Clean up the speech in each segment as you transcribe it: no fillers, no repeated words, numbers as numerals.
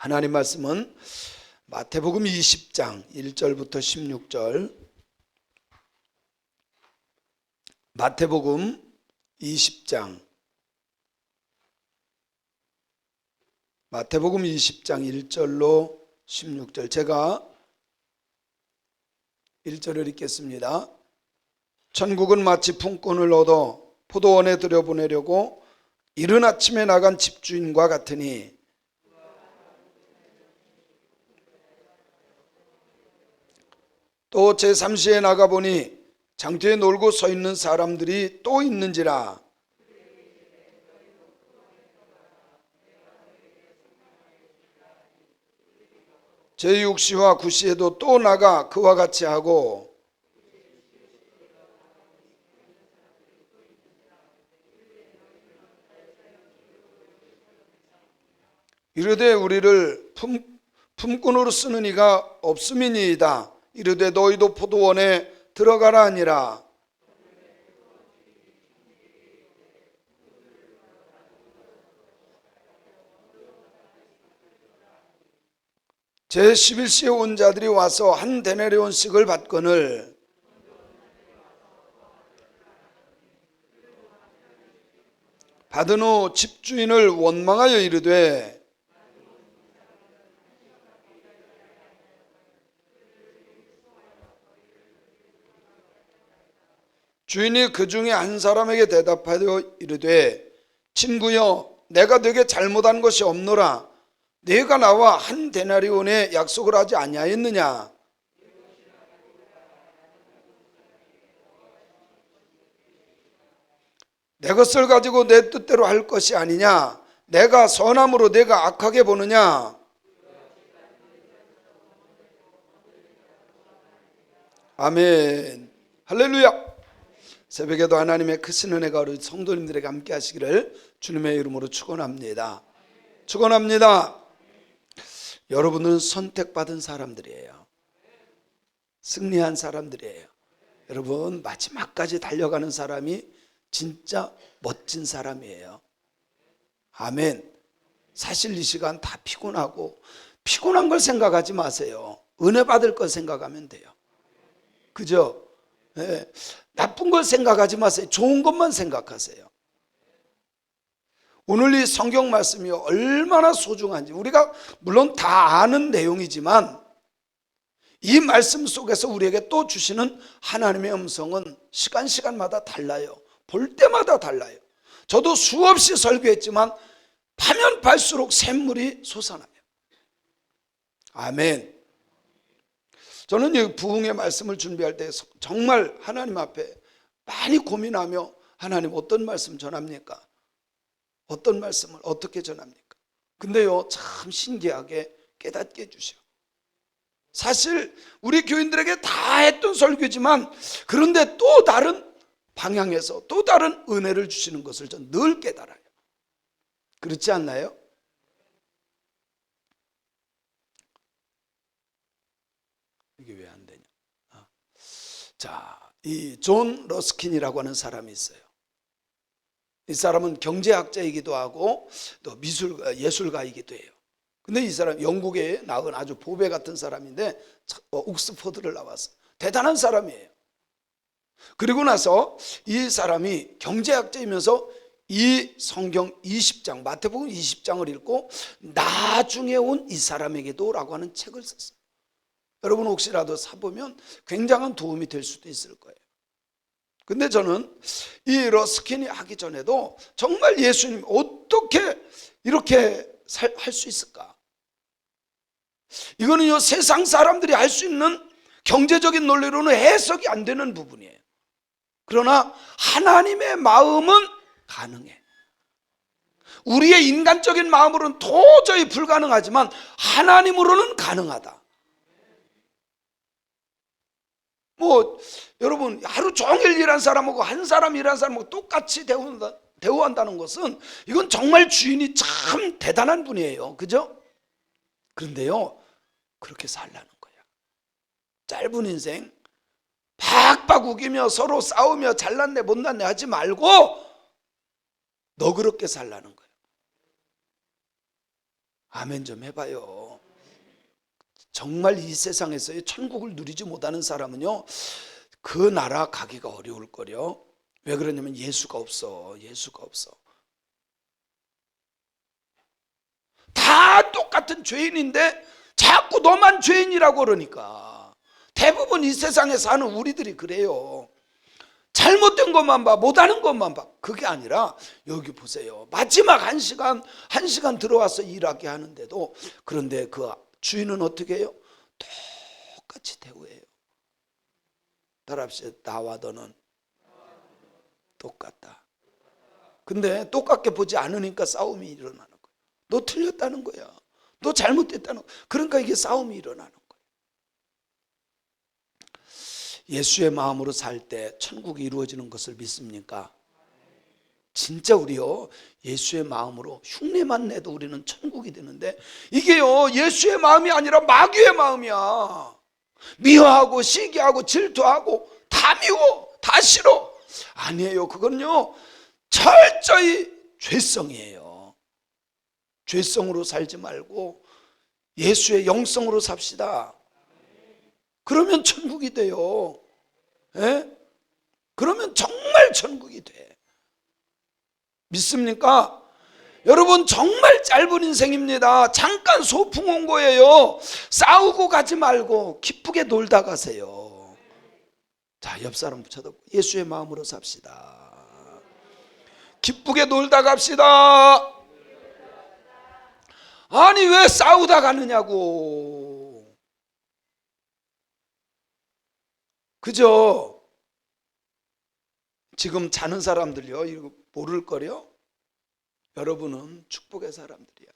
하나님 말씀은 마태복음 20장 1절부터 16절, 마태복음 20장 1절로 16절, 제가 1절을 읽겠습니다. 천국은 마치 품꾼을 얻어 포도원에 들여보내려고 이른 아침에 나간 집주인과 같으니 또 제3시에 나가보니 장터에 놀고 서 있는 사람들이 또 있는지라. 제6시와 9시에도 또 나가 그와 같이 하고 이르되 우리를 품꾼으로 쓰는 이가 없음이니이다. 이르되 너희도 포도원에 들어가라 하니라. 제11시에 온 자들이 와서 한 데나리온씩을 받거늘 받은 후 집주인을 원망하여 이르되 주인이 그 중에 한 사람에게 대답하여 이르되 친구여, 내가 네게 잘못한 것이 없노라. 네가 나와 한 데나리온의 약속을 하지 아니하였느냐? 내 것을 가지고 내 뜻대로 할 것이 아니냐? 내가 선함으로 네가 악하게 보느냐? 아멘. 할렐루야. 새벽에도 하나님의 크신 은혜가 우리 성도님들에게 함께 하시기를 주님의 이름으로 축원합니다. 축원합니다. 여러분은 선택받은 사람들이에요. 승리한 사람들이에요. 여러분, 마지막까지 달려가는 사람이 진짜 멋진 사람이에요. 아멘. 사실 이 시간 다 피곤하고, 피곤한 걸 생각하지 마세요. 은혜 받을 걸 생각하면 돼요. 그죠? 네. 나쁜 걸 생각하지 마세요. 좋은 것만 생각하세요. 오늘 이 성경 말씀이 얼마나 소중한지 우리가 물론 다 아는 내용이지만 이 말씀 속에서 우리에게 또 주시는 하나님의 음성은 시간마다 달라요. 볼 때마다 달라요. 저도 수없이 설교했지만 파면 팔수록 샘물이 솟아나요. 아멘. 저는 이 부흥의 말씀을 준비할 때 정말 하나님 앞에 많이 고민하며 하나님 어떤 말씀 전합니까? 어떤 말씀을 어떻게 전합니까? 근데요, 참 신기하게 깨닫게 해주셔. 사실 우리 교인들에게 다 했던 설교지만 그런데 또 다른 방향에서 또 다른 은혜를 주시는 것을 전 늘 깨달아요. 그렇지 않나요? 이게 왜 안 되냐? 자, 이 존 러스킨이라고 하는 사람이 있어요. 이 사람은 경제학자이기도 하고 또 예술가이기도 해요. 근데 이 사람 영국에 나온 아주 보배 같은 사람인데 옥스퍼드를 나왔어요. 대단한 사람이에요. 그리고 나서 이 사람이 경제학자이면서 이 성경 20장, 마태복음 20장을 읽고 나중에 온 이 사람에게도 라고 하는 책을 썼어요. 여러분 혹시라도 사보면 굉장한 도움이 될 수도 있을 거예요. 근데 저는 이 러스킨이 하기 전에도 정말 예수님 어떻게 이렇게 할 수 있을까? 이거는요, 세상 사람들이 할 수 있는 경제적인 논리로는 해석이 안 되는 부분이에요. 그러나 하나님의 마음은 가능해. 우리의 인간적인 마음으로는 도저히 불가능하지만 하나님으로는 가능하다. 여러분 하루 종일 일한 사람하고 한 사람 일한 사람하고 똑같이 대우한다는 것은 이건 정말 주인이 참 대단한 분이에요. 그죠? 그런데요, 그렇게 살라는 거야. 짧은 인생 박박 우기며 서로 싸우며 잘났네 못났네 하지 말고 너그럽게 살라는 거예요. 아멘 좀 해봐요. 정말 이 세상에서의 천국을 누리지 못하는 사람은요, 그 나라 가기가 어려울 거려. 왜 그러냐면 예수가 없어. 예수가 없어. 다 똑같은 죄인인데 자꾸 너만 죄인이라고 그러니까. 대부분 이 세상에 사는 우리들이 그래요. 잘못된 것만 봐, 못하는 것만 봐. 그게 아니라 여기 보세요. 마지막 한 시간 들어와서 일하게 하는데도, 그런데 그 주인은 어떻게 해요? 똑같이 대우해요. 따라합시다. 나와 너는 똑같다. 근데 똑같게 보지 않으니까 싸움이 일어나는 거야. 너 틀렸다는 거야. 너 잘못됐다는 거야. 그러니까 이게 싸움이 일어나는 거야. 예수의 마음으로 살 때 천국이 이루어지는 것을 믿습니까? 진짜 우리요, 예수의 마음으로 흉내만 내도 우리는 천국이 되는데, 이게요 예수의 마음이 아니라 마귀의 마음이야. 미워하고 시기하고 질투하고 다 미워, 다 싫어. 아니에요. 그건요 철저히 죄성이에요. 죄성으로 살지 말고 예수의 영성으로 삽시다. 그러면 천국이 돼요. 예? 그러면 정말 천국이 돼. 믿습니까? 여러분, 정말 짧은 인생입니다. 잠깐 소풍 온 거예요. 싸우고 가지 말고 기쁘게 놀다 가세요. 자, 옆 사람 쳐다보고 예수의 마음으로 삽시다. 기쁘게 놀다 갑시다. 아니 왜 싸우다 가느냐고. 그죠? 지금 자는 사람들요 이거 모를 거려? 여러분은 축복의 사람들이야.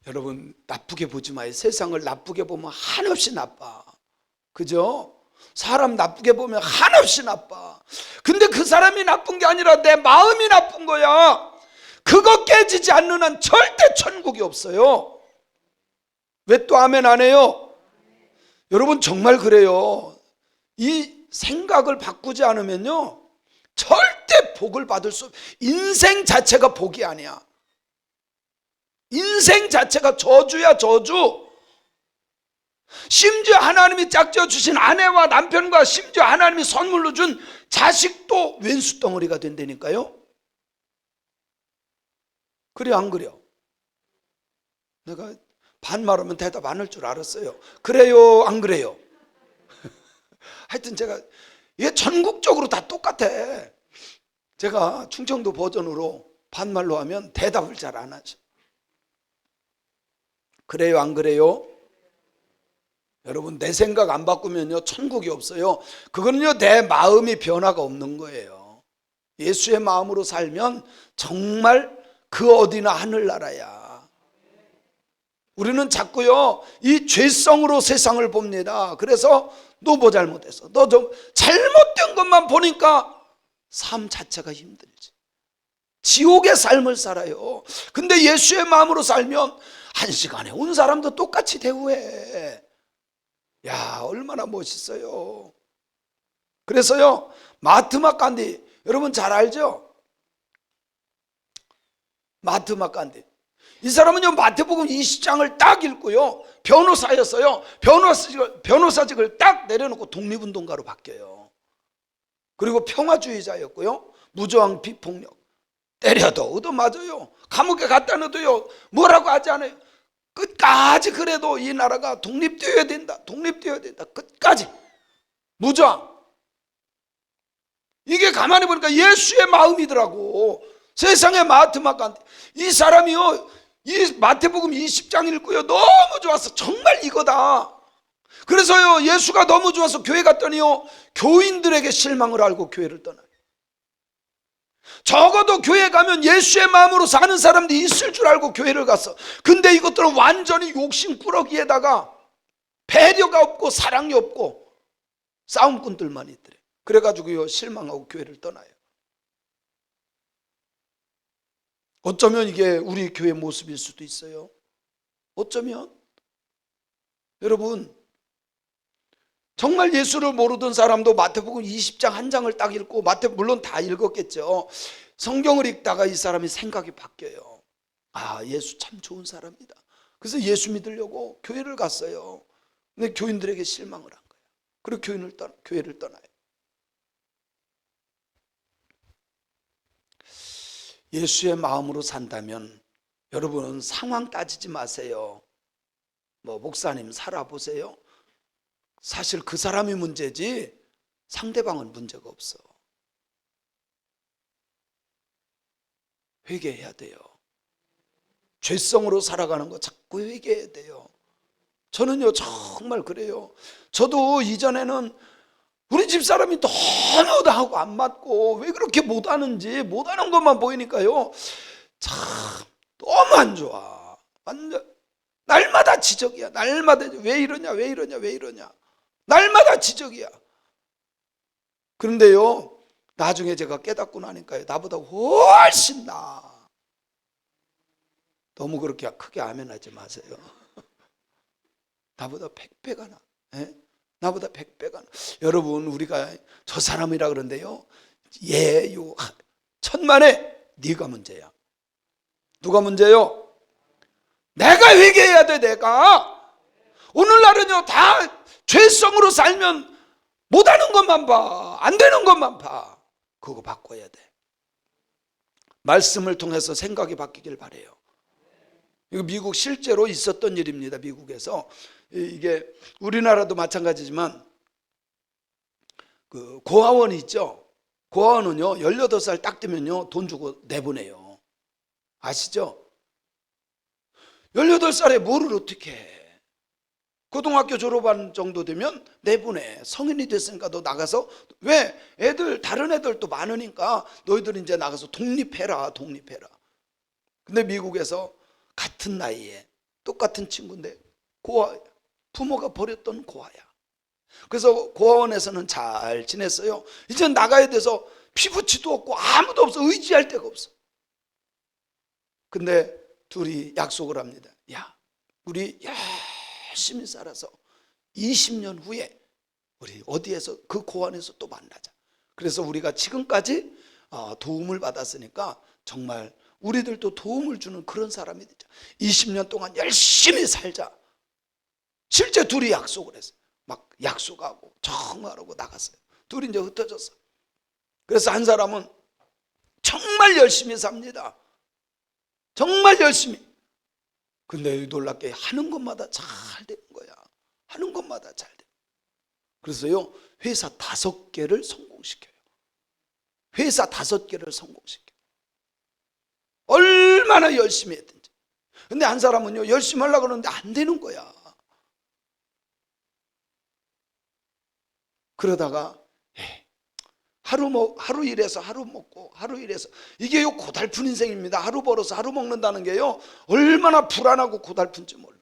여러분 나쁘게 보지 마요. 세상을 나쁘게 보면 한없이 나빠. 그죠? 사람 나쁘게 보면 한없이 나빠. 근데 그 사람이 나쁜 게 아니라 내 마음이 나쁜 거야. 그거 깨지지 않는 한 절대 천국이 없어요. 왜 또 아멘 안 해요? 여러분 정말 그래요. 이 생각을 바꾸지 않으면요 절대 복을 받을 수 없어요. 인생 자체가 복이 아니야. 인생 자체가 저주야, 저주. 심지어 하나님이 짝지어 주신 아내와 남편과 심지어 하나님이 선물로 준 자식도 왼수 덩어리가 된다니까요. 그래 안 그래요? 내가 반말하면 대답 안 할 줄 알았어요. 그래요 안 그래요? 하여튼 제가 이게 전국적으로 다 똑같아. 제가 충청도 버전으로 반말로 하면 대답을 잘 안 하죠. 그래요 안 그래요? 여러분 내 생각 안 바꾸면요 천국이 없어요. 그거는요 내 마음이 변화가 없는 거예요. 예수의 마음으로 살면 정말 그 어디나 하늘나라야. 우리는 자꾸요 이 죄성으로 세상을 봅니다. 그래서 너 뭐 잘못했어, 너 좀 잘못된 것만 보니까 삶 자체가 힘들지. 지옥의 삶을 살아요. 근데 예수의 마음으로 살면 한 시간에 온 사람도 똑같이 대우해. 야 얼마나 멋있어요. 그래서요 마하트마 간디 여러분 잘 알죠? 마하트마 간디 이 사람은요 마태복음 20장을 딱 읽고요 변호사였어요. 변호사직을 딱 내려놓고 독립운동가로 바뀌어요. 그리고 평화주의자였고요 무저항 비폭력, 때려도 얻어맞아요. 감옥에 갖다 넣어도요 뭐라고 하지 않아요. 끝까지 그래도 이 나라가 독립되어야 된다, 독립되어야 된다, 끝까지 무저항. 이게 가만히 보니까 예수의 마음이더라고. 세상의 마하트마 간디 이 사람이요 이 마태복음 20장 읽고요 너무 좋았어. 정말 이거다. 그래서요 예수가 너무 좋아서 교회 갔더니요 교인들에게 실망을 알고 교회를 떠나요. 적어도 교회 가면 예수의 마음으로 사는 사람들이 있을 줄 알고 교회를 갔어. 근데 이것들은 완전히 욕심꾸러기에다가 배려가 없고 사랑이 없고 싸움꾼들만 있더래. 그래가지고요 실망하고 교회를 떠나요. 어쩌면 이게 우리 교회 모습일 수도 있어요. 어쩌면 여러분 정말 예수를 모르던 사람도 마태복음 20장 한 장을 딱 읽고 물론 다 읽었겠죠. 성경을 읽다가 이 사람이 생각이 바뀌어요. 아, 예수 참 좋은 사람이다. 그래서 예수 믿으려고 교회를 갔어요. 근데 교인들에게 실망을 한 거예요. 그리고 교회를 떠나요. 예수의 마음으로 산다면 여러분은 상황 따지지 마세요. 뭐 목사님 살아보세요. 사실 그 사람이 문제지 상대방은 문제가 없어. 회개해야 돼요. 죄성으로 살아가는 거 자꾸 회개해야 돼요. 저는요 정말 그래요. 저도 이전에는 우리 집사람이 너무 나하고 안 맞고 왜 그렇게 못하는지, 못하는 것만 보이니까요 참 너무 안 좋아. 완전 날마다 지적이야. 날마다 왜 이러냐 왜 이러냐 왜 이러냐 날마다 지적이야. 그런데요 나중에 제가 깨닫고 나니까요 나보다 훨씬 나아. 너무 그렇게 크게 아멘하지 마세요. 나보다 100배가 나. 예? 나보다 100배가 나. 여러분 우리가 저 사람이라 그러는데요 요 천만에 네가 문제야. 누가 문제요? 내가 회개해야 돼. 내가 오늘날은요 다 죄성으로 살면 못하는 것만 봐. 안 되는 것만 봐. 그거 바꿔야 돼. 말씀을 통해서 생각이 바뀌길 바래요. 이거 미국 실제로 있었던 일입니다. 미국에서. 이게 우리나라도 마찬가지지만 그 고아원이 있죠. 고아원은요 18살 딱 되면요 돈 주고 내보내요. 아시죠? 18살에 뭐를 어떻게 해? 고등학교 졸업한 정도 되면 내보내. 성인이 됐으니까 너 나가서, 왜? 다른 애들도 많으니까 너희들 이제 나가서 독립해라. 근데 미국에서 같은 나이에 똑같은 친구인데 고아, 부모가 버렸던 고아야. 그래서 고아원에서는 잘 지냈어요. 이제 나가야 돼서 피부치도 없고 아무도 없어. 의지할 데가 없어. 근데 둘이 약속을 합니다. 야, 우리 열심히 살아서 20년 후에 우리 어디에서 그 고아원에서 또 만나자. 그래서 우리가 지금까지 도움을 받았으니까 정말 우리들도 도움을 주는 그런 사람이 되자. 20년 동안 열심히 살자. 실제 둘이 약속을 했어요. 막 약속하고 정말하고 나갔어요. 둘이 이제 흩어졌어. 그래서 한 사람은 정말 열심히 삽니다. 정말 열심히. 근데 놀랍게 하는 것마다 잘 되는 거야. 하는 것마다 잘 돼. 그래서요 회사 5개를 성공시켜요. 회사 5개를 성공시켜요. 얼마나 열심히 했든지. 근데 한 사람은요 열심히 하려고 그러는데 안 되는 거야. 그러다가 하루 일해서 하루 먹고 하루 일해서, 이게 고달픈 인생입니다. 하루 벌어서 하루 먹는다는 게요 얼마나 불안하고 고달픈지 몰라.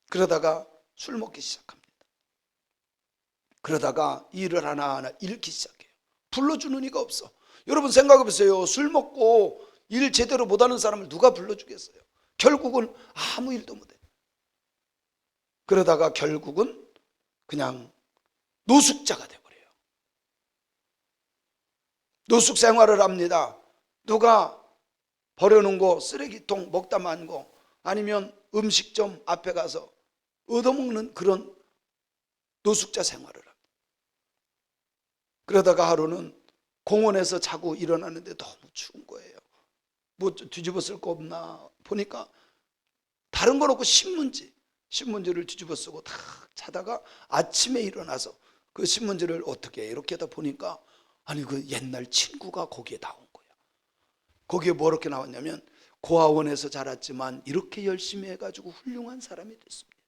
그러다가 술 먹기 시작합니다. 그러다가 일을 하나하나 잃기 시작해요. 불러주는 이가 없어. 여러분 생각해 보세요. 술 먹고 일 제대로 못하는 사람을 누가 불러주겠어요? 결국은 아무 일도 못해. 그러다가 결국은 그냥 노숙자가 돼버려요. 노숙 생활을 합니다. 누가 버려놓은 거 쓰레기통 먹다 만 거, 아니면 음식점 앞에 가서 얻어먹는 그런 노숙자 생활을 합니다. 그러다가 하루는 공원에서 자고 일어났는데 너무 추운 거예요. 뭐 뒤집어 쓸 거 없나 보니까 다른 거 놓고 신문지를 뒤집어 쓰고 다 자다가 아침에 일어나서 그 신문지를 어떻게 이렇게 하다 보니까, 아니 그 옛날 친구가 거기에 나온 거야. 거기에 뭐 이렇게 나왔냐면, 고아원에서 자랐지만 이렇게 열심히 해가지고 훌륭한 사람이 됐습니다.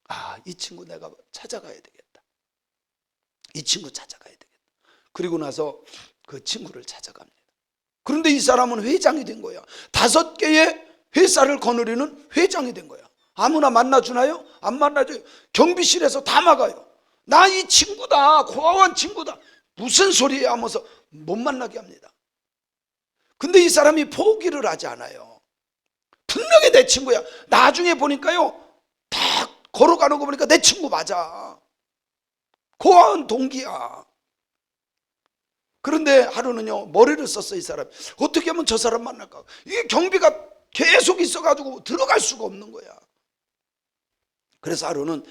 아, 이 친구 내가 찾아가야 되겠다. 이 친구 찾아가야 되겠다. 그리고 나서 그 친구를 찾아갑니다. 그런데 이 사람은 회장이 된 거야. 5개의 회사를 거느리는 회장이 된 거야. 아무나 만나주나요? 안 만나줘요. 경비실에서 다 막아요. 나 이 친구다, 고아원 친구다, 무슨 소리야 하면서 못 만나게 합니다. 근데 이 사람이 포기를 하지 않아요. 분명히 내 친구야. 나중에 보니까요 딱 걸어가는 거 보니까 내 친구 맞아. 고아원 동기야. 그런데 하루는요, 머리를 썼어요. 이 사람 어떻게 하면 저 사람 만날까. 이게 경비가 계속 있어가지고 들어갈 수가 없는 거야. 그래서 하루는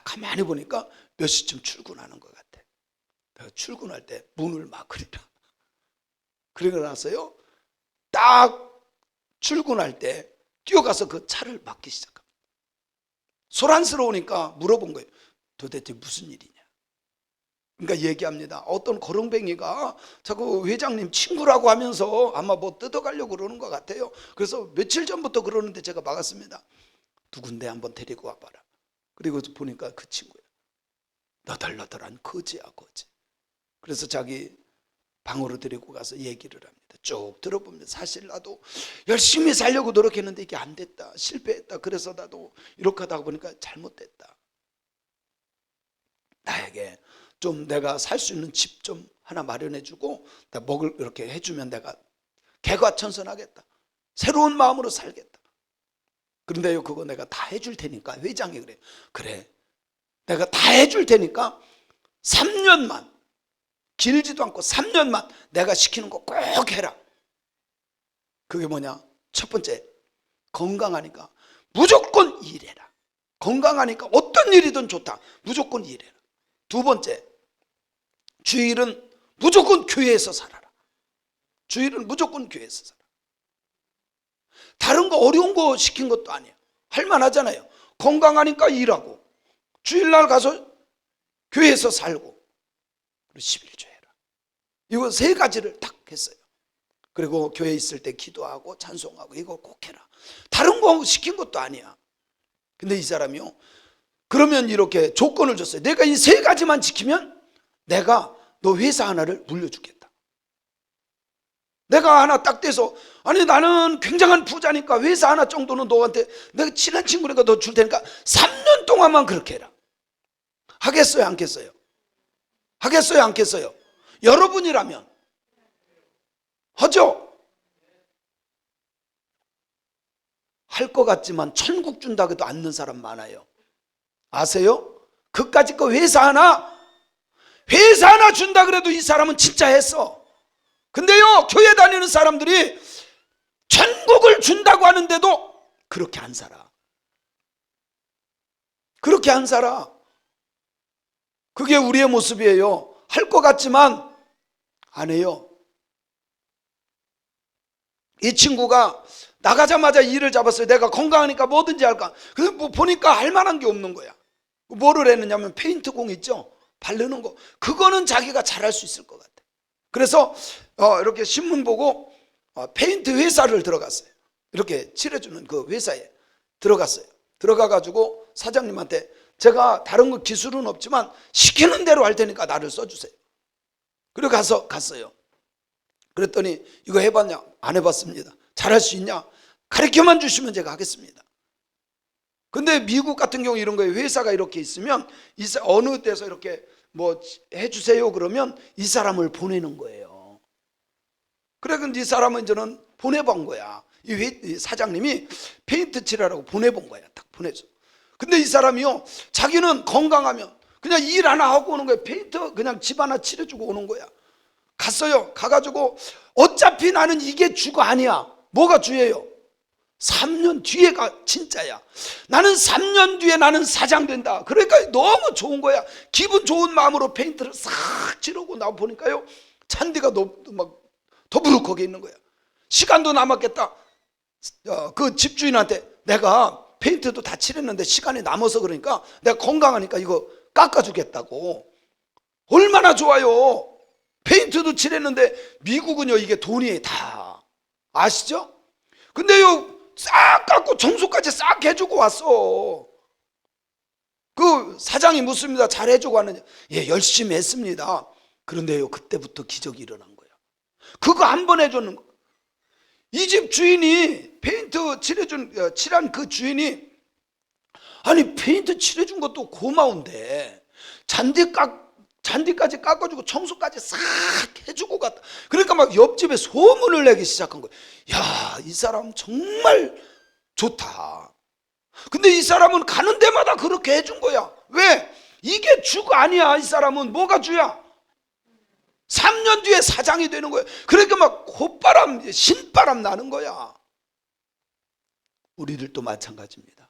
가만히 보니까 몇 시쯤 출근하는 것 같아. 내가 출근할 때 문을 막으리라. 그러고 나서요, 딱 출근할 때 뛰어가서 그 차를 막기 시작합니다. 소란스러우니까 물어본 거예요. 도대체 무슨 일이냐. 그러니까 얘기합니다. 어떤 거렁뱅이가 자꾸 회장님 친구라고 하면서 아마 뭐 뜯어가려고 그러는 것 같아요. 그래서 며칠 전부터 그러는데 제가 막았습니다. 누군데 한번 데리고 와봐라. 그리고 보니까 그 친구야. 너덜너덜한 거지야, 거지. 그래서 자기 방으로 데리고 가서 얘기를 합니다. 쭉 들어보면 사실 나도 열심히 살려고 노력했는데 이게 안 됐다, 실패했다. 그래서 나도 이렇게 하다 보니까 잘못됐다. 나에게 좀 내가 살 수 있는 집 좀 하나 마련해주고 먹을 이렇게 해주면 내가 개과천선하겠다. 새로운 마음으로 살겠다. 그런데요, 그거 내가 다 해줄 테니까. 회장이 그래. 그래, 내가 다 해줄 테니까 3년만, 길지도 않고 3년만 내가 시키는 거 꼭 해라. 그게 뭐냐? 첫 번째, 건강하니까 무조건 일해라. 건강하니까 어떤 일이든 좋다. 무조건 일해라. 두 번째, 주일은 무조건 교회에서 살아라. 주일은 무조건 교회에서 살아. 다른 거 어려운 거 시킨 것도 아니야. 할만하잖아요. 건강하니까 일하고, 주일날 가서 교회에서 살고, 그리고 11조 해라. 이거 세 가지를 딱 했어요. 그리고 교회에 있을 때 기도하고 찬송하고 이거 꼭 해라. 다른 거 시킨 것도 아니야. 근데 이 사람이요, 그러면 이렇게 조건을 줬어요. 내가 이 세 가지만 지키면 내가 너 회사 하나를 물려주겠다. 내가 하나 딱 떼서, 아니 나는 굉장한 부자니까 회사 하나 정도는 너한테, 내가 친한 친구니까 너 줄 테니까 3년 동안만 그렇게 해라. 하겠어요, 안 하겠어요? 하겠어요, 안 하겠어요? 여러분이라면 하죠? 할 것 같지만 천국 준다 해도 않는 사람 많아요. 아세요? 그까짓 거 회사 하나 준다 그래도 이 사람은 진짜 했어. 근데요, 교회 다니는 사람들이 천국을 준다고 하는데도 그렇게 안 살아. 그렇게 안 살아. 그게 우리의 모습이에요. 할 것 같지만 안 해요. 이 친구가 나가자마자 일을 잡았어요. 내가 건강하니까 뭐든지 할까. 그래서 뭐 보니까 할 만한 게 없는 거야. 뭐를 했느냐면 페인트공 있죠? 바르는 거. 그거는 자기가 잘할 수 있을 것 같아. 그래서 이렇게 신문 보고 페인트 회사를 들어갔어요. 이렇게 칠해주는 그 회사에 들어갔어요. 들어가가지고 사장님한테 제가 다른 거 기술은 없지만 시키는 대로 할 테니까 나를 써주세요. 그리고 갔어요. 그랬더니 이거 해봤냐? 안 해봤습니다. 잘할 수 있냐? 가르쳐만 주시면 제가 하겠습니다. 근데 미국 같은 경우 이런 거에 회사가 이렇게 있으면 어느 데서 이렇게 뭐 해주세요 그러면 이 사람을 보내는 거예요. 그래, 근데 이 사람은 저는 보내본 거야. 이 사장님이 페인트 칠하라고 보내본 거야. 딱 보내줘. 근데 이 사람이요, 자기는 건강하면 그냥 일 하나 하고 오는 거야. 페인트 그냥 집 하나 칠해주고 오는 거야. 갔어요. 가가지고 어차피 나는 이게 주가 아니야. 뭐가 주예요? 3년 뒤에가 진짜야. 나는 3년 뒤에 나는 사장 된다. 그러니까 너무 좋은 거야. 기분 좋은 마음으로 페인트를 싹 칠하고 나와 보니까요, 잔디가 막 더부룩하게 있는 거야. 시간도 남았겠다. 그 집주인한테 내가 페인트도 다 칠했는데 시간이 남아서 그러니까 내가 건강하니까 이거 깎아주겠다고. 얼마나 좋아요. 페인트도 칠했는데 미국은요, 이게 돈이 다 아시죠? 근데요, 싹 깎고 청소까지 싹 해주고 왔어. 그 사장이 묻습니다. 잘 해주고 왔느냐? 예, 열심히 했습니다. 그런데요, 그때부터 기적이 일어난 거야. 그거 한 번 해줬는 거. 이 집 주인이 페인트 칠한 그 주인이, 아니 페인트 칠해준 것도 고마운데 잔디까지 깎아주고 청소까지 싹 해주고 갔다. 그러니까 막 옆집에 소문을 내기 시작한 거예요. 야, 이 사람 정말 좋다. 근데 이 사람은 가는 데마다 그렇게 해준 거야. 왜? 이게 주가 아니야. 이 사람은 뭐가 주야? 3년 뒤에 사장이 되는 거예요. 그러니까 막 콧바람, 신바람 나는 거야. 우리들도 마찬가지입니다.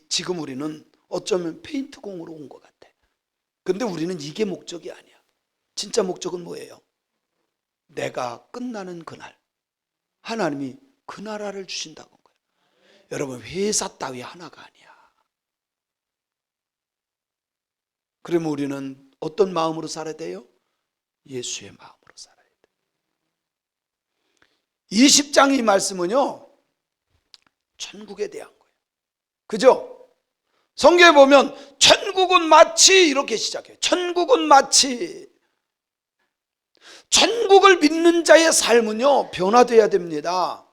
지금 우리는 어쩌면 페인트공으로 온 것 같아. 근데 우리는 이게 목적이 아니야. 진짜 목적은 뭐예요? 내가 끝나는 그날 하나님이 그 나라를 주신다는 거예요. 여러분, 회사 따위 하나가 아니야. 그러면 우리는 어떤 마음으로 살아야 돼요? 예수의 마음으로 살아야 돼. 20장 이 말씀은요, 천국에 대한 거예요. 그죠? 성경에 보면 천국은 마치 이렇게 시작해요. 천국은 마치. 천국을 믿는 자의 삶은요, 변화되어야 됩니다.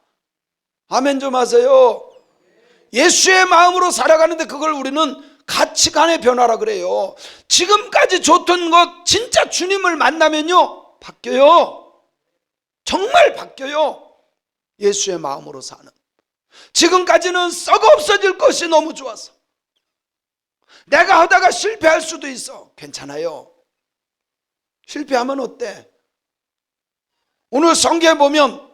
아멘 좀 하세요. 예수의 마음으로 살아가는데 그걸 우리는 가치관의 변화라 그래요. 지금까지 좋던 것 진짜 주님을 만나면요, 바뀌어요. 정말 바뀌어요. 예수의 마음으로 사는. 지금까지는 썩어 없어질 것이 너무 좋았어. 내가 하다가 실패할 수도 있어. 괜찮아요. 실패하면 어때? 오늘 성경에 보면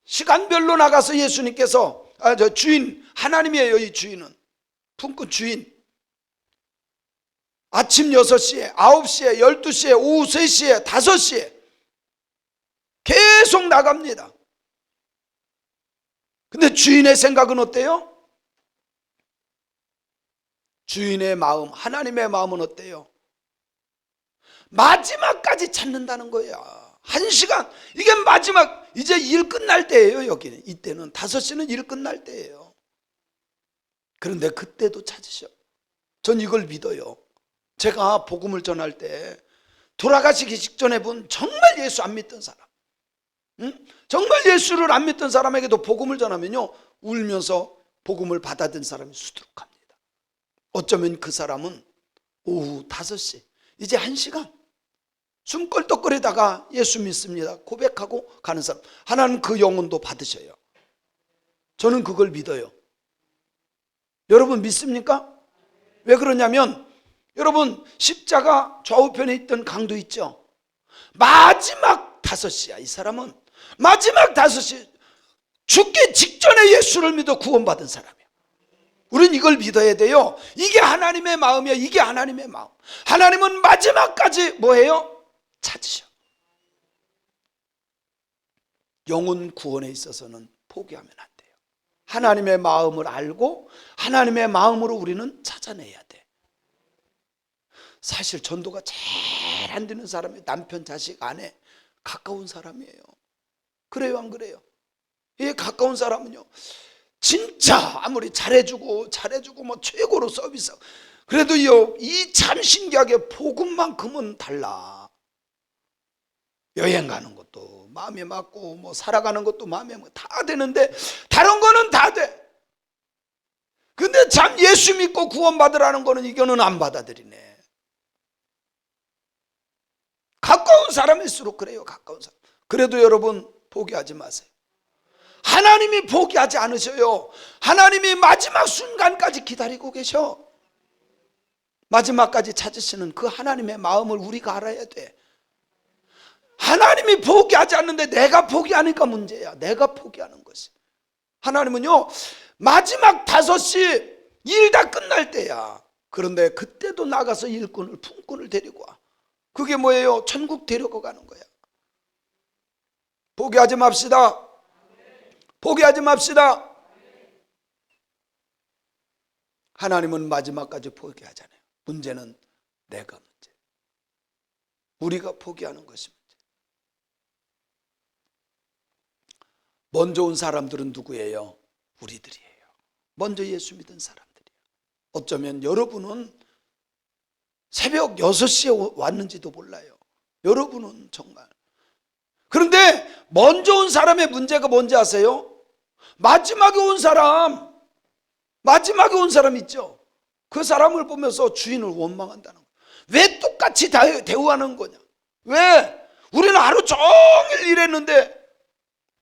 시간별로 나가서 예수님께서 저 주인, 하나님이에요. 이 주인은 품꾼 주인. 아침 6시에, 9시에, 12시에, 오후 3시에, 5시에 계속 나갑니다. 근데 주인의 생각은 어때요? 주인의 마음, 하나님의 마음은 어때요? 마지막까지 찾는다는 거야. 1시간, 이게 마지막, 이제 일 끝날 때예요. 여기는, 이때는 5시는 일 끝날 때예요. 그런데 그때도 찾으셔. 전 이걸 믿어요. 제가 복음을 전할 때 돌아가시기 직전에 본 정말 예수 안 믿던 사람, 정말 예수를 안 믿던 사람에게도 복음을 전하면요, 울면서 복음을 받아든 사람이 수두룩합니다. 어쩌면 그 사람은 오후 5시, 이제 1시간 숨 껄떡거리다가 예수 믿습니다 고백하고 가는 사람, 하나는 그 영혼도 받으셔요. 저는 그걸 믿어요. 여러분 믿습니까? 왜 그러냐면, 여러분 십자가 좌우편에 있던 강도 있죠? 마지막 5시야. 이 사람은 마지막 5시, 죽기 직전에 예수를 믿어 구원받은 사람이야. 우리는 이걸 믿어야 돼요. 이게 하나님의 마음이야. 이게 하나님의 마음. 하나님은 마지막까지 뭐해요? 찾으셔. 영혼 구원에 있어서는 포기하면 안 돼요. 하나님의 마음을 알고 하나님의 마음으로 우리는 찾아내야 돼. 사실 전도가 제일 안 되는 사람이 남편, 자식, 아내 가까운 사람이에요. 그래요, 안 그래요? 이 가까운 사람은요, 진짜 아무리 잘해주고 뭐 최고로 서비스, 그래도 이 참 신기하게 복음만큼은 달라. 여행 가는 것도 마음에 맞고 뭐 살아가는 것도 마음에 맞고 다 되는데 다른 거는 다 돼. 근데 참 예수 믿고 구원받으라는 거는 이거는 안 받아들이네. 가까운 사람일수록 그래요. 가까운 사람. 그래도 여러분 포기하지 마세요. 하나님이 포기하지 않으셔요. 하나님이 마지막 순간까지 기다리고 계셔. 마지막까지 찾으시는 그 하나님의 마음을 우리가 알아야 돼. 하나님이 포기하지 않는데 내가 포기하니까 문제야. 내가 포기하는 것이. 하나님은요, 마지막 5시 일 다 끝날 때야. 그런데 그때도 나가서 일꾼을, 품꾼을 데리고 와. 그게 뭐예요? 천국 데리고 가는 거야. 포기하지 맙시다. 포기하지 맙시다. 하나님은 마지막까지 포기하잖아요. 문제는 내가 문제. 우리가 포기하는 것이 문제. 먼저 온 사람들은 누구예요? 우리들이에요. 먼저 예수 믿은 사람들이에요. 어쩌면 여러분은 새벽 6시에 왔는지도 몰라요. 여러분은 정말. 그런데 먼저 온 사람의 문제가 뭔지 아세요? 마지막에 온 사람 있죠? 그 사람을 보면서 주인을 원망한다는 거예요. 왜 똑같이 대우하는 거냐? 왜? 우리는 하루 종일 일했는데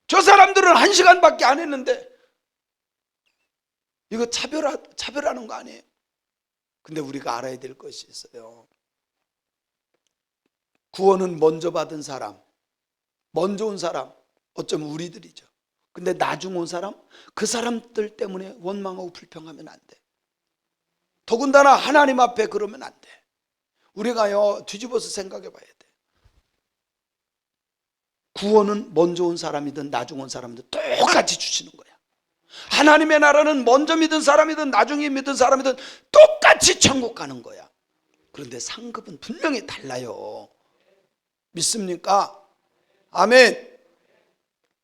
저 사람들은 1시간밖에 안 했는데. 이거 차별하는 거 아니에요? 근데 우리가 알아야 될 것이 있어요. 구원은 먼저 받은 사람, 먼저 온 사람, 어쩌면 우리들이죠. 근데 나중 온 사람, 그 사람들 때문에 원망하고 불평하면 안 돼. 더군다나 하나님 앞에 그러면 안 돼. 우리가요, 뒤집어서 생각해 봐야 돼. 구원은 먼저 온 사람이든 나중 온 사람이든 똑같이 주시는 거야. 하나님의 나라는 먼저 믿은 사람이든 나중에 믿은 사람이든 똑같이 천국 가는 거야. 그런데 상급은 분명히 달라요. 믿습니까? 아멘.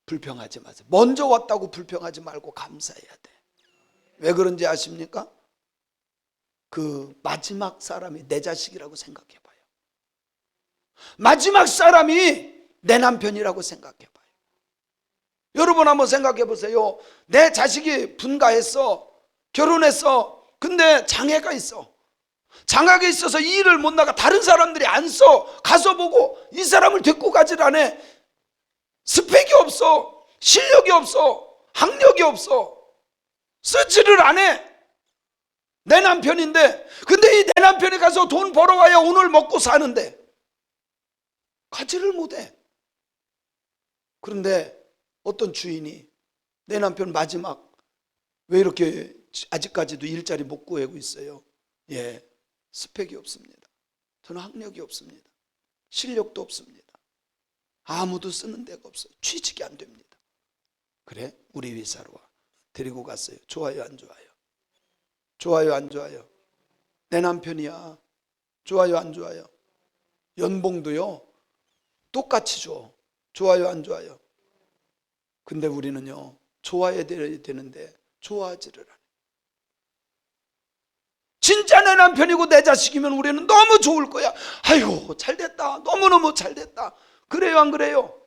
불평하지 마세요. 먼저 왔다고 불평하지 말고 감사해야 돼. 왜 그런지 아십니까? 그 마지막 사람이 내 자식이라고 생각해 봐요. 마지막 사람이 내 남편이라고 생각해 봐요. 여러분 한번 생각해 보세요. 내 자식이 분가했어. 결혼했어. 근데 장애가 있어. 장애가 있어서 이 일을 못 나가. 다른 사람들이 안 써. 가서 보고 이 사람을 데리고 가질 않아. 스펙이 없어. 실력이 없어. 학력이 없어. 쓰지를 않아. 내 남편인데. 근데 이 내 남편이 가서 돈 벌어와야 오늘 먹고 사는데 가지를 못해. 그런데 어떤 주인이 내 남편 마지막 왜 이렇게 아직까지도 일자리 못 구하고 있어요? 예, 스펙이 없습니다. 저는 학력이 없습니다. 실력도 없습니다. 아무도 쓰는 데가 없어요. 취직이 안 됩니다. 그래? 우리 회사로 와. 데리고 갔어요. 좋아요, 안 좋아요? 좋아요, 안 좋아요? 내 남편이야. 좋아요, 안 좋아요? 연봉도요 똑같이 줘. 좋아요, 안 좋아요? 근데 우리는요 좋아해야 되는데 좋아하지를 않아요. 진짜 내 남편이고 내 자식이면 우리는 너무 좋을 거야. 아이고 잘됐다. 너무너무 잘됐다. 그래요, 안 그래요?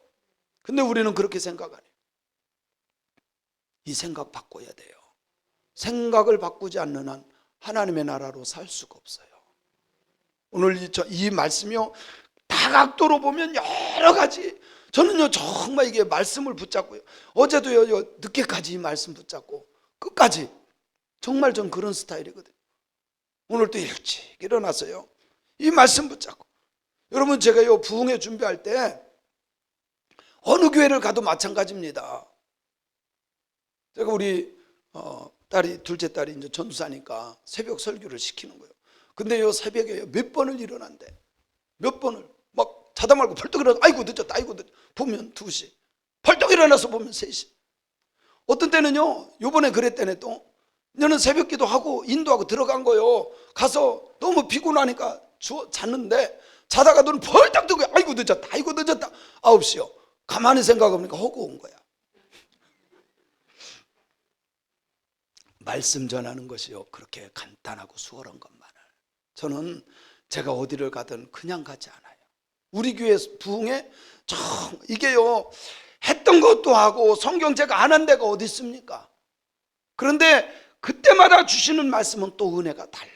근데 우리는 그렇게 생각 안 해요. 이 생각 바꿔야 돼요. 생각을 바꾸지 않는 한 하나님의 나라로 살 수가 없어요. 오늘 이 말씀이요 다각도로 보면 여러 가지. 저는요 정말 이게 말씀을 붙잡고요, 어제도요 늦게까지 이 말씀 붙잡고 끝까지. 정말 전 그런 스타일이거든요. 오늘 또 일찍 일어났어요. 이 말씀 붙잡고. 여러분 제가요 부흥회 준비할 때 어느 교회를 가도 마찬가지입니다. 제가 우리 딸이 둘째 딸이 이제 전도사니까 새벽 설교를 시키는 거예요. 근데 요 새벽에 몇 번을 일어난대. 몇 번을 막 자다 말고 벌떡 일어나서 아이고 늦었다. 아이고 늦었다. 보면 2시. 벌떡 일어나서 보면 3시. 어떤 때는요 요번에 그랬대네. 또 너는 새벽 기도하고 인도하고 들어간 거요. 가서 너무 피곤하니까 잤는데 자다가 너는 벌떡 뜨고 아이고 늦었다. 아이고 늦었다. 9시요. 가만히 생각해보니까 허구온 거야. 말씀 전하는 것이요 그렇게 간단하고 수월한 것만을 저는 제가 어디를 가든 그냥 가지 않아요. 우리 교회 부흥에 이게요 했던 것도 하고 성경 제가 안 한 데가 어디 있습니까? 그런데 그때마다 주시는 말씀은 또 은혜가 달라.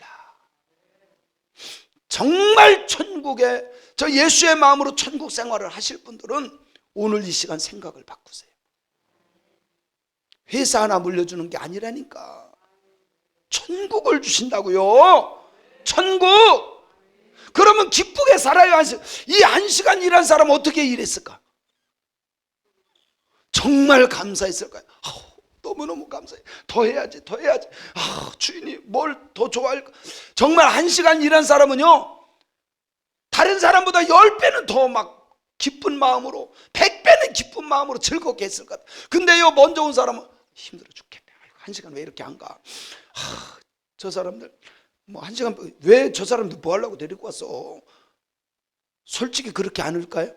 정말 천국에 저 예수의 마음으로 천국 생활을 하실 분들은 오늘 이 시간 생각을 바꾸세요. 회사 하나 물려주는 게 아니라니까. 천국을 주신다고요. 천국. 그러면 기쁘게 살아요. 이 1시간 일한 사람 어떻게 일했을까? 정말 감사했을까요? 너무너무 감사해. 더 해야지, 더 해야지. 주인이 뭘 더 좋아할까? 정말 1시간 일한 사람은요 다른 사람보다 10배는 더 막 기쁜 마음으로, 100배는 기쁜 마음으로 즐겁게 했을 것 같아요. 근데요 먼저 온 사람은 힘들어 죽겠네. 1시간 왜 이렇게 안 가? 저 사람들 뭐 1시간 왜 저 사람들 뭐 하려고 데리고 왔어? 솔직히 그렇게 않을까요?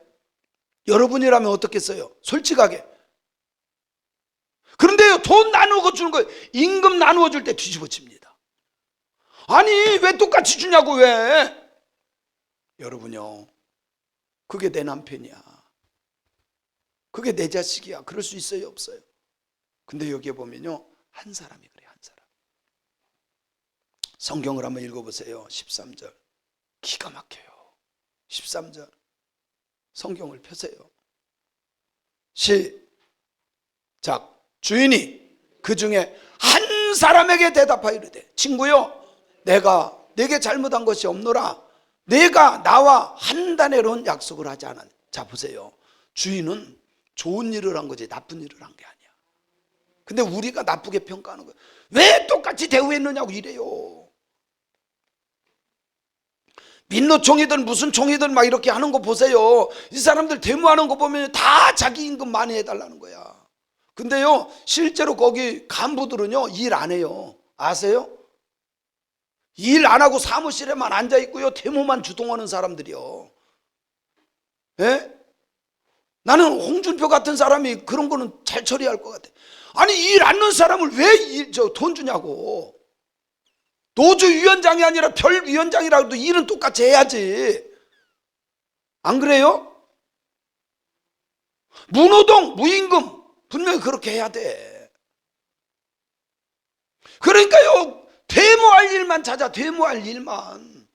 여러분이라면 어떻겠어요? 솔직하게. 그런데요 돈 나누어 주는 거예요. 임금 나누어 줄 때 뒤집어집니다. 아니 왜 똑같이 주냐고. 왜? 여러분요 그게 내 남편이야, 그게 내 자식이야. 그럴 수 있어요, 없어요? 근데 여기에 보면요 한 사람이 그래요. 한 사람. 성경을 한번 읽어보세요. 13절 기가 막혀요. 13절 성경을 펴세요. 시작. 주인이 그 중에 한 사람에게 대답하여 이르되 친구요 내가 네게 잘못한 것이 없노라. 내가 나와 한다네로는 약속을 하지 않았. 자 보세요. 주인은 좋은 일을 한 거지 나쁜 일을 한 게 아니야. 근데 우리가 나쁘게 평가하는 거야. 왜 똑같이 대우했느냐고 이래요. 민노총이든 무슨 총이든 막 이렇게 하는 거 보세요. 이 사람들 데모하는 거 보면 다 자기 임금 많이 해달라는 거야. 근데요 실제로 거기 간부들은요 일 안 해요. 아세요? 일 안 하고 사무실에만 앉아 있고요 데모만 주동하는 사람들이요. 예? 나는 홍준표 같은 사람이 그런 거는 잘 처리할 것 같아. 아니 일 안 하는 사람을 왜 돈 주냐고. 노조위원장이 아니라 별위원장이라도 일은 똑같이 해야지. 안 그래요? 무노동, 무임금 분명히 그렇게 해야 돼. 그러니까요 데모할 일만 찾아. 데모할 일만.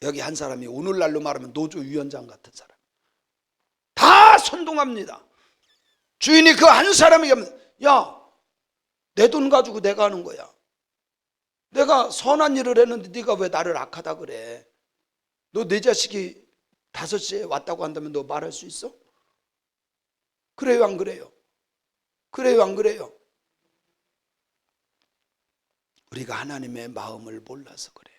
여기 한 사람이 오늘날로 말하면 노조위원장 같은 사람 다 선동합니다. 주인이 그 한 사람에게 하면 야 내 돈 가지고 내가 하는 거야. 내가 선한 일을 했는데 네가 왜 나를 악하다 그래. 너 내 자식이 5시에 왔다고 한다면 너 말할 수 있어? 그래요 안 그래요? 그래요 안 그래요? 우리가 하나님의 마음을 몰라서 그래.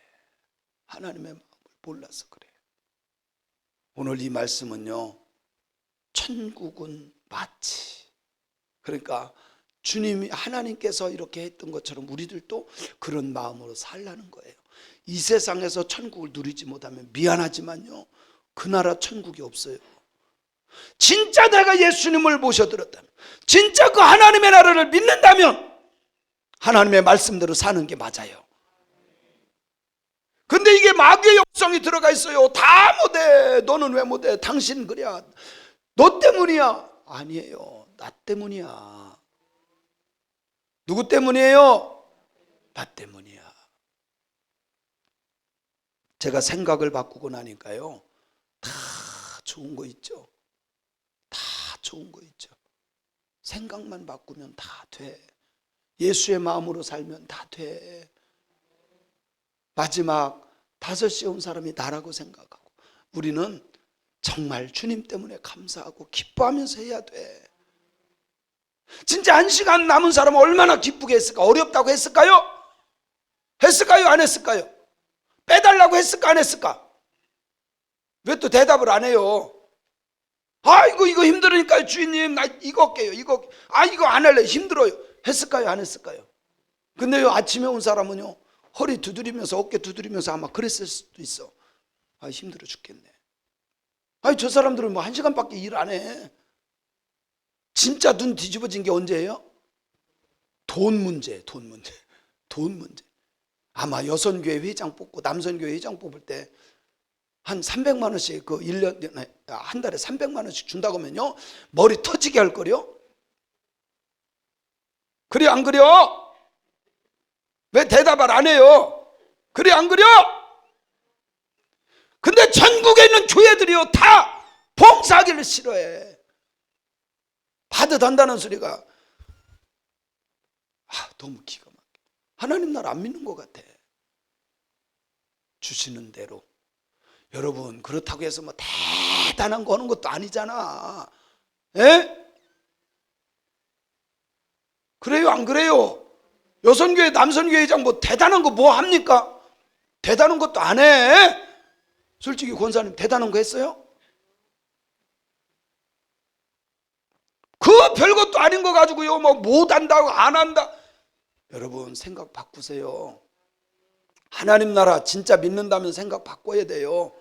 하나님의 마음을 몰라서 그래. 오늘 이 말씀은요 천국은 마치, 그러니까 주님이 하나님께서 이렇게 했던 것처럼 우리들도 그런 마음으로 살라는 거예요. 이 세상에서 천국을 누리지 못하면 미안하지만요 그 나라 천국이 없어요. 진짜 내가 예수님을 모셔들었다면, 진짜 그 하나님의 나라를 믿는다면 하나님의 말씀대로 사는 게 맞아요. 근데 이게 마귀의 영성이 들어가 있어요. 다 못해. 너는 왜 못해? 당신 그래야 너 때문이야. 아니에요, 나 때문이야. 누구 때문이에요? 나 때문이야. 제가 생각을 바꾸고 나니까요 다 좋은 거 있죠. 다 좋은 거 있죠. 생각만 바꾸면 다 돼. 예수의 마음으로 살면 다 돼. 마지막 5시에 온 사람이 나라고 생각하고 우리는 정말 주님 때문에 감사하고 기뻐하면서 해야 돼. 진짜 1시간 남은 사람은 얼마나 기쁘게 했을까? 어렵다고 했을까요? 했을까요? 안 했을까요? 빼달라고 했을까? 안 했을까? 왜 또 대답을 안 해요? 아이고 이거 힘들으니까요 주인님 나 이거 할게요. 이거 안 할래 힘들어요. 했을까요? 안 했을까요? 근데요 아침에 온 사람은요 허리 두드리면서 어깨 두드리면서 아마 그랬을 수도 있어. 아 힘들어 죽겠네. 아니 저 사람들은 뭐 1시간밖에 일 안 해. 진짜 눈 뒤집어진 게 언제예요? 돈 문제. 아마 여선교회 회장 뽑고 남선교회 회장 뽑을 때 한 300만 원씩 그 1년 한 달에 300만 원씩 준다고 하면요 머리 터지게 할 거려? 그래 안 그려? 왜 대답을 안 해요? 그래 안 그려? 근데 전국에 있는 교회들이요 다 봉사하기를 싫어해. 받아단다는 소리가 너무 기가 막혀. 하나님 나라 안 믿는 것 같아. 주시는 대로. 여러분 그렇다고 해서 뭐 대단한 거 하는 것도 아니잖아. 예? 그래요 안 그래요? 여선교회 남선교회 회장 뭐 대단한 거 뭐 합니까? 대단한 것도 안 해. 솔직히 권사님 대단한 거 했어요? 그 별것도 아닌 거 가지고요 뭐 못한다고 안 한다. 여러분 생각 바꾸세요. 하나님 나라 진짜 믿는다면 생각 바꿔야 돼요.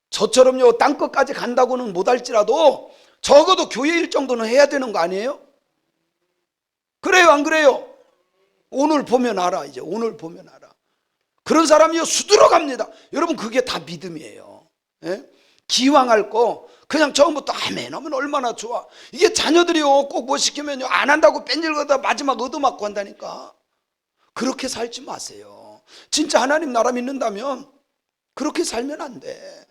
저처럼요 땅끝까지 간다고는 못할지라도 적어도 교회 일 정도는 해야 되는 거 아니에요? 그래요 안 그래요? 오늘 보면 알아. 이제 오늘 보면 알아. 그런 사람이요 수두러 갑니다. 여러분 그게 다 믿음이에요. 예? 기왕할 거 그냥 처음부터 아멘 하면 얼마나 좋아. 이게 자녀들이요 꼭 뭐 시키면요 안 한다고 뺀질거다 마지막 얻어맞고 한다니까. 그렇게 살지 마세요. 진짜 하나님 나라 믿는다면 그렇게 살면 안 돼.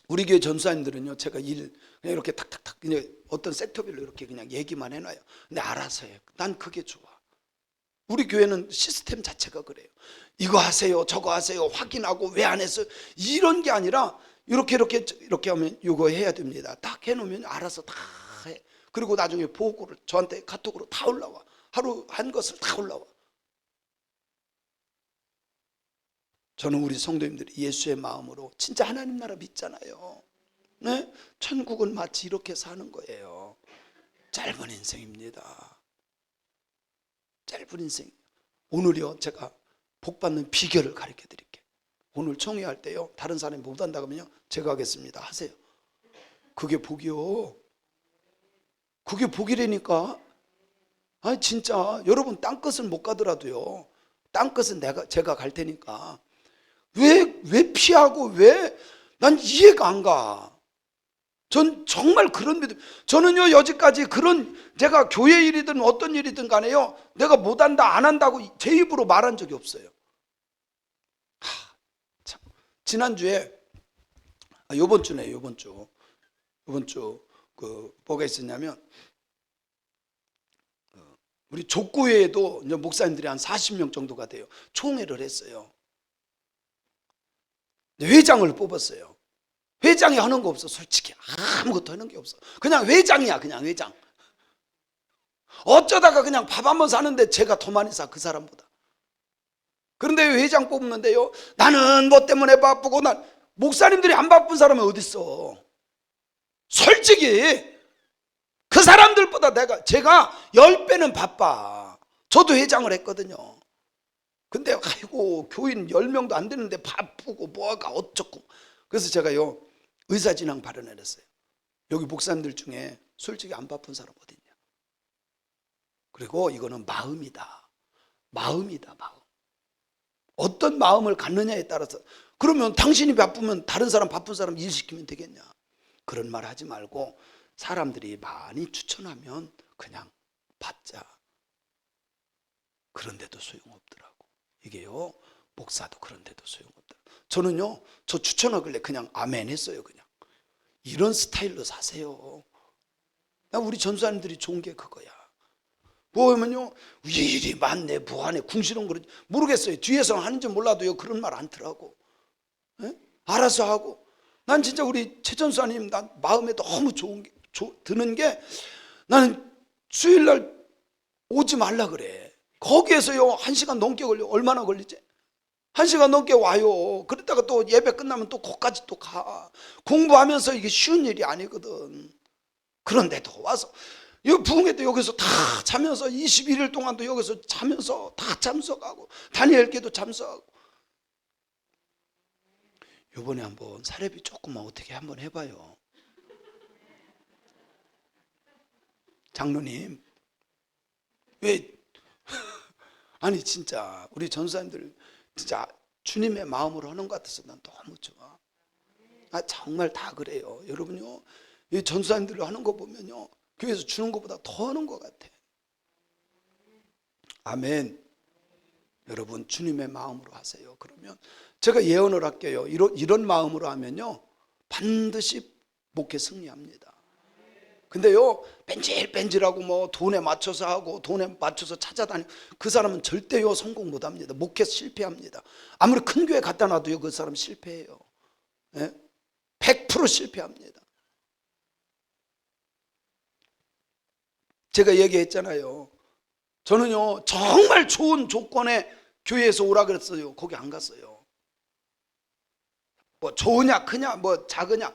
우리 교회 전수사님들은요, 제가 그냥 이렇게 탁탁탁 그냥 어떤 섹터별로 이렇게 그냥 얘기만 해놔요. 근데 알아서 해요. 난 그게 좋아. 우리 교회는 시스템 자체가 그래요. 이거 하세요, 저거 하세요, 확인하고 왜 안 했어요, 이런 게 아니라 이렇게 하면 이거 해야 됩니다. 딱 해놓으면 알아서 다 해. 그리고 나중에 보고를 저한테 카톡으로 다 올라와. 하루 한 것을 다 올라와. 저는 우리 성도님들이 예수의 마음으로 진짜 하나님 나라 믿잖아요. 네? 천국은 마치 이렇게 사는 거예요. 짧은 인생입니다. 짧은 인생. 오늘요, 제가 복 받는 비결을 가르쳐 드릴게요. 오늘 총회할 때요, 다른 사람이 못 한다고 하면요, 제가 하겠습니다. 하세요. 그게 복이요. 그게 복이라니까. 아니 진짜 여러분 땅끝은 못 가더라도요, 땅끝은 제가 갈 테니까 왜 피하고 왜 난 이해가 안 가. 전 정말 그런 믿음. 저는요, 여지까지 그런 제가 교회 일이든 어떤 일이든 간에요, 내가 못한다 안 한다고 제 입으로 말한 적이 없어요. 참. 지난주에 요번 주네, 요번 주 뭐가 있었냐면, 우리 족구회에도 이제 목사님들이 한 40명 정도가 돼요. 총회를 했어요. 회장을 뽑았어요. 회장이 하는 거 없어. 솔직히 아무것도 하는 게 없어. 그냥 회장이야. 그냥 회장. 어쩌다가 그냥 밥 한 번 사는데 제가 더 많이 사, 그 사람보다. 그런데 회장 뽑는데요, 나는 뭐 때문에 바쁘고, 난 목사님들이 안 바쁜 사람이 어딨어. 솔직히 그 사람들보다 제가 10배는 바빠. 저도 회장을 했거든요. 근데 아이고, 교인 10명도 안 되는데 바쁘고 뭐가 어쩌고. 그래서 제가요, 의사진행 발언을 했어요. 여기 목사님들 중에 솔직히 안 바쁜 사람 어디 있냐. 그리고 이거는 마음이다. 마음이다, 마음. 어떤 마음을 갖느냐에 따라서. 그러면 당신이 바쁘면 다른 사람, 바쁜 사람 일 시키면 되겠냐. 그런 말 하지 말고 사람들이 많이 추천하면 그냥 받자. 그런데도 소용없더라고. 이게요, 목사도 그런데도 소용없더라고. 저는요, 저 추천하길래 그냥 아멘 했어요. 그냥 이런 스타일로 사세요. 우리 전수사님들이 좋은 게 그거야. 뭐냐면요, 일이 많네, 뭐하네, 궁시렁 그러지 모르겠어요. 뒤에서 하는지 몰라도요, 그런 말 않더라고. 에? 알아서 하고. 난 진짜 우리 최 전수사님, 난 마음에 너무 좋은 게, 드는 게, 나는 수요일날 오지 말라 그래. 거기에서요 1시간 넘게 걸려. 얼마나 걸리지? 1시간 넘게 와요. 그러다가 또 예배 끝나면 또 거기까지 또 가. 공부하면서 이게 쉬운 일이 아니거든. 그런데도 와서 부흥회 때 여기서 다 자면서 21일 동안도 여기서 자면서 다 참석하고, 다니엘께도 참석하고. 요번에 한번 사례비 조금만 어떻게 한번 해봐요. 장로님, 왜 아니 진짜 우리 전사님들 진짜 주님의 마음으로 하는 것 같아서 난 너무 좋아. 정말 다 그래요. 여러분요, 이 전사님들이 하는 거 보면요, 교회에서 주는 것보다 더 하는 것 같아. 아멘. 여러분 주님의 마음으로 하세요. 그러면 제가 예언을 할게요. 이런 마음으로 하면요, 반드시 목회 승리합니다. 근데요, 뺀질뺀질하고 뭐 돈에 맞춰서 하고 돈에 맞춰서 찾아다니고, 그 사람은 절대요 성공 못합니다. 목회 실패합니다. 아무리 큰 교회 갖다 놔도요, 그 사람 실패해요. 예? 100% 실패합니다. 제가 얘기했잖아요. 저는요, 정말 좋은 조건에 교회에서 오라 그랬어요. 거기 안 갔어요. 뭐 좋으냐 크냐 뭐 작으냐,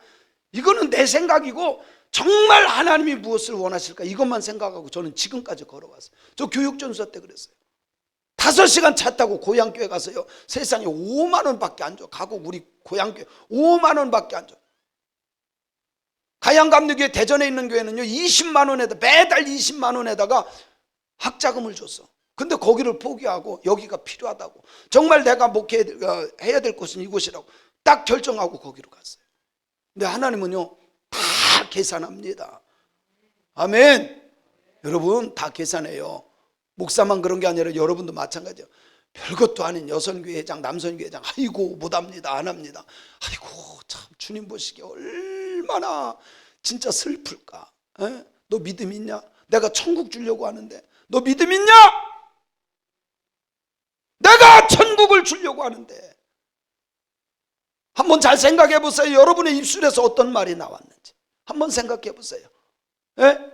이거는 내 생각이고, 정말 하나님이 무엇을 원하실까 이것만 생각하고 저는 지금까지 걸어왔어요. 저 교육전수사 때 그랬어요. 5시간 차 타고 고향교회 가서요, 세상에 5만 원밖에 안 줘. 가고 우리 고향교회 5만 원밖에 안 줘. 가양감리교회 대전에 있는 교회는요, 20만 원에다, 매달 20만 원에다가 학자금을 줬어. 근데 거기를 포기하고 여기가 필요하다고, 정말 내가 목회해야 될 곳은 이곳이라고 딱 결정하고 거기로 갔어요. 근데 하나님은요, 다 계산합니다. 아멘. 여러분 다 계산해요. 목사만 그런 게 아니라 여러분도 마찬가지예요. 별것도 아닌 여선교회장, 남선교회장, 아이고 못합니다, 안 합니다. 아이고 참 주님 보시기에 얼마나 진짜 슬플까. 에? 너 믿음 있냐? 내가 천국 주려고 하는데 너 믿음 있냐? 내가 천국을 주려고 하는데. 한번 잘 생각해 보세요. 여러분의 입술에서 어떤 말이 나왔는지 한번 생각해 보세요. 에?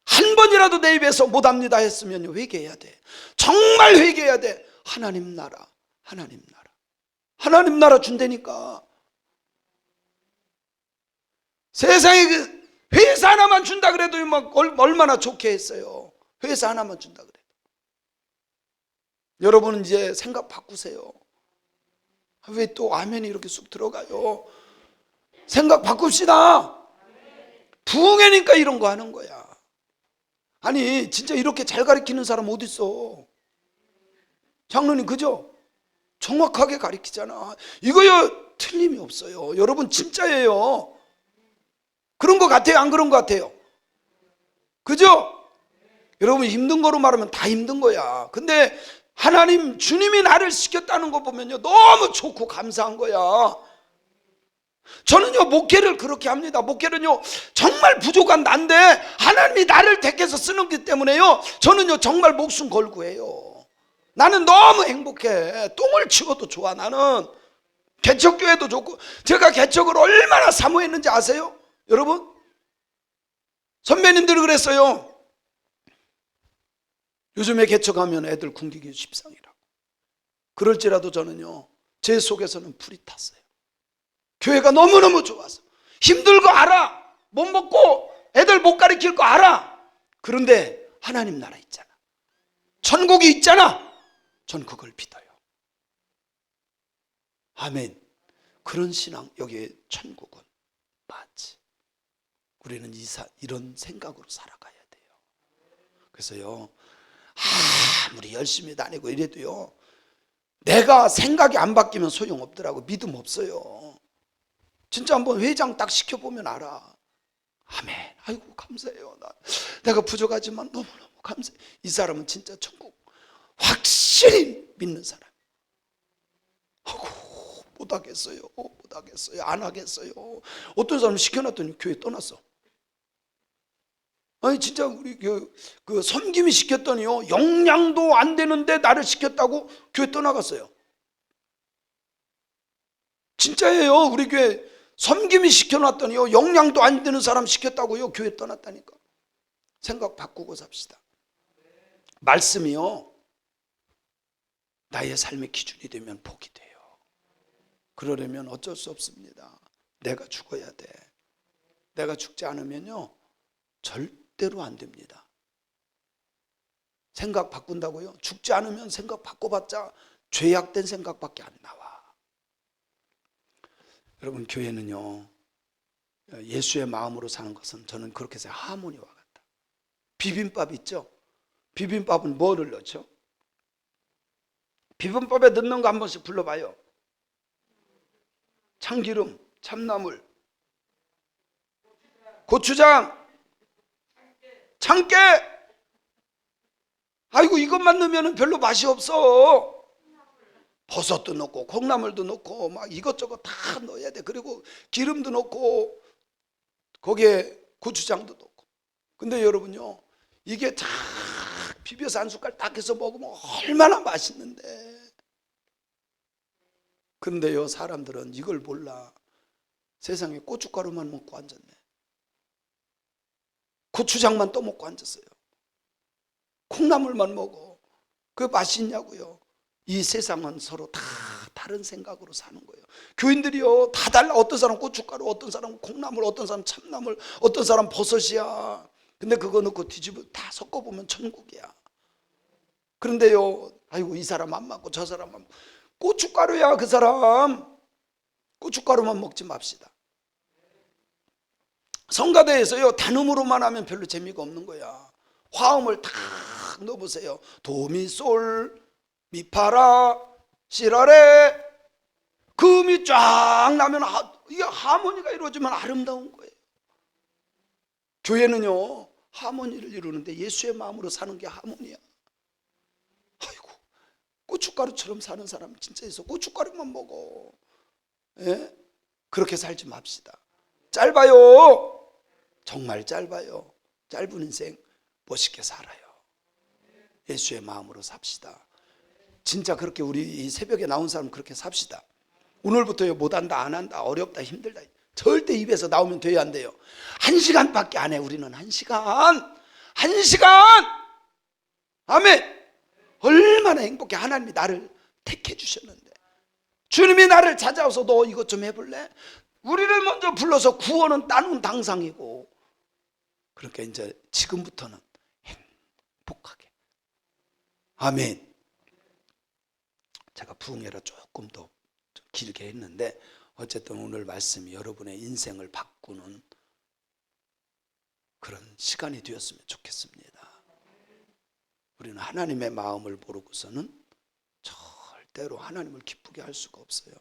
한 번이라도 내 입에서 못합니다 했으면 회개해야 돼. 정말 회개해야 돼. 하나님 나라, 하나님 나라, 하나님 나라 준다니까. 세상에 그 회사 하나만 준다 그래도 막 얼마나 좋게 했어요. 회사 하나만 준다 그래도. 여러분은 이제 생각 바꾸세요. 왜 또 아멘이 이렇게 쑥 들어가요? 생각 바꿉시다. 부흥회니까 이런 거 하는 거야. 아니 진짜 이렇게 잘 가르치는 사람 어디 있어? 장로님 그죠? 정확하게 가르치잖아. 이거요 틀림이 없어요. 여러분 진짜예요. 그런 거 같아요? 안 그런 거 같아요? 그죠? 여러분 힘든 거로 말하면 다 힘든 거야. 근데 하나님 주님이 나를 시켰다는 거 보면요 너무 좋고 감사한 거야. 저는요 목회를 그렇게 합니다. 목회는요 정말 부족한 난데 하나님이 나를 택해서 쓰는 기 때문에요 저는요 정말 목숨 걸고 해요. 나는 너무 행복해. 똥을 치워도 좋아. 나는 개척교회도 좋고. 제가 개척을 얼마나 사모했는지 아세요? 여러분 선배님들이 그랬어요. 요즘에 개척하면 애들 굶기기 십상이라고. 그럴지라도 저는요 제 속에서는 불이 탔어요. 교회가 너무너무 좋아서. 힘들고 알아. 못 먹고 애들 못 가르칠 거 알아. 그런데 하나님 나라 있잖아. 천국이 있잖아. 전 그걸 믿어요. 아멘. 그런 신앙. 여기에 천국은 맞지. 우리는 이런 생각으로 살아가야 돼요. 그래서요 아무리 열심히 다니고 이래도요 내가 생각이 안 바뀌면 소용없더라고. 믿음 없어요. 진짜 한번 회장 딱 시켜보면 알아. 아멘. 아이고 감사해요. 내가 부족하지만 너무너무 감사해. 이 사람은 진짜 천국 확실히 믿는 사람. 아이고 못하겠어요. 못하겠어요. 안 하겠어요. 어떤 사람 시켜놨더니 교회 떠났어. 아니 진짜 우리 그 섬김이 시켰더니요 영양도 안 되는데 나를 시켰다고 교회 떠나갔어요. 진짜예요. 우리 교회 섬김이 시켜놨더니요 영양도 안 되는 사람 시켰다고요 교회 떠났다니까. 생각 바꾸고 삽시다. 말씀이요 나의 삶의 기준이 되면 복이 돼요. 그러려면 어쩔 수 없습니다. 내가 죽어야 돼. 내가 죽지 않으면요 절대로 안 됩니다. 생각 바꾼다고요? 죽지 않으면 생각 바꿔봤자 죄악된 생각밖에 안 나와. 여러분 교회는요 예수의 마음으로 사는 것은 저는 그렇게 해서 하모니와 같다. 비빔밥 있죠? 비빔밥은 뭐를 넣죠? 비빔밥에 넣는 거 한 번씩 불러봐요. 참기름, 참나물, 고추장, 참깨. 아이고 이것만 넣으면 별로 맛이 없어. 버섯도 넣고 콩나물도 넣고 막 이것저것 다 넣어야 돼. 그리고 기름도 넣고 거기에 고추장도 넣고. 근데 여러분요 이게 다 비벼서 한 숟갈 딱 해서 먹으면 얼마나 맛있는데. 근데요 사람들은 이걸 몰라. 세상에 고춧가루만 먹고 앉았네. 고추장만 떠먹고 앉았어요. 콩나물만 먹어. 그 맛이 있냐고요. 이 세상은 서로 다 다른 생각으로 사는 거예요. 교인들이요 다 달라. 어떤 사람 고춧가루, 어떤 사람 콩나물, 어떤 사람 참나물, 어떤 사람 버섯이야. 근데 그거 넣고 뒤집어 다 섞어보면 천국이야. 그런데요 아이고 이 사람 안 맞고 저 사람 안 맞고. 고춧가루야 그 사람. 고춧가루만 먹지 맙시다. 성가대에서요 단음으로만 하면 별로 재미가 없는 거야. 화음을 다 넣어보세요. 도미솔 미파라 시라레. 그 음이 쫙 나면 이게 하모니가 이루어지면 아름다운 거예요. 교회는요 하모니를 이루는데 예수의 마음으로 사는 게 하모니야. 고춧가루처럼 사는 사람 진짜 있어. 고춧가루만 먹어. 예? 그렇게 살지 맙시다. 짧아요. 정말 짧아요. 짧은 인생 멋있게 살아요. 예수의 마음으로 삽시다. 진짜 그렇게 우리 이 새벽에 나온 사람 그렇게 삽시다. 오늘부터 못한다, 안 한다, 어렵다, 힘들다 절대 입에서 나오면 돼야 안 돼요. 1시간밖에 안 해. 우리는 1시간. 1시간. 아멘. 얼마나 행복해. 하나님이 나를 택해 주셨는데, 주님이 나를 찾아와서 너 이것 좀 해볼래? 우리를 먼저 불러서 구원은 따놓은 당상이고, 그러니까 이제 지금부터는 행복하게. 아멘. 제가 부흥회라 조금 더 길게 했는데 어쨌든 오늘 말씀이 여러분의 인생을 바꾸는 그런 시간이 되었으면 좋겠습니다. 우리는 하나님의 마음을 모르고서는 절대로 하나님을 기쁘게 할 수가 없어요.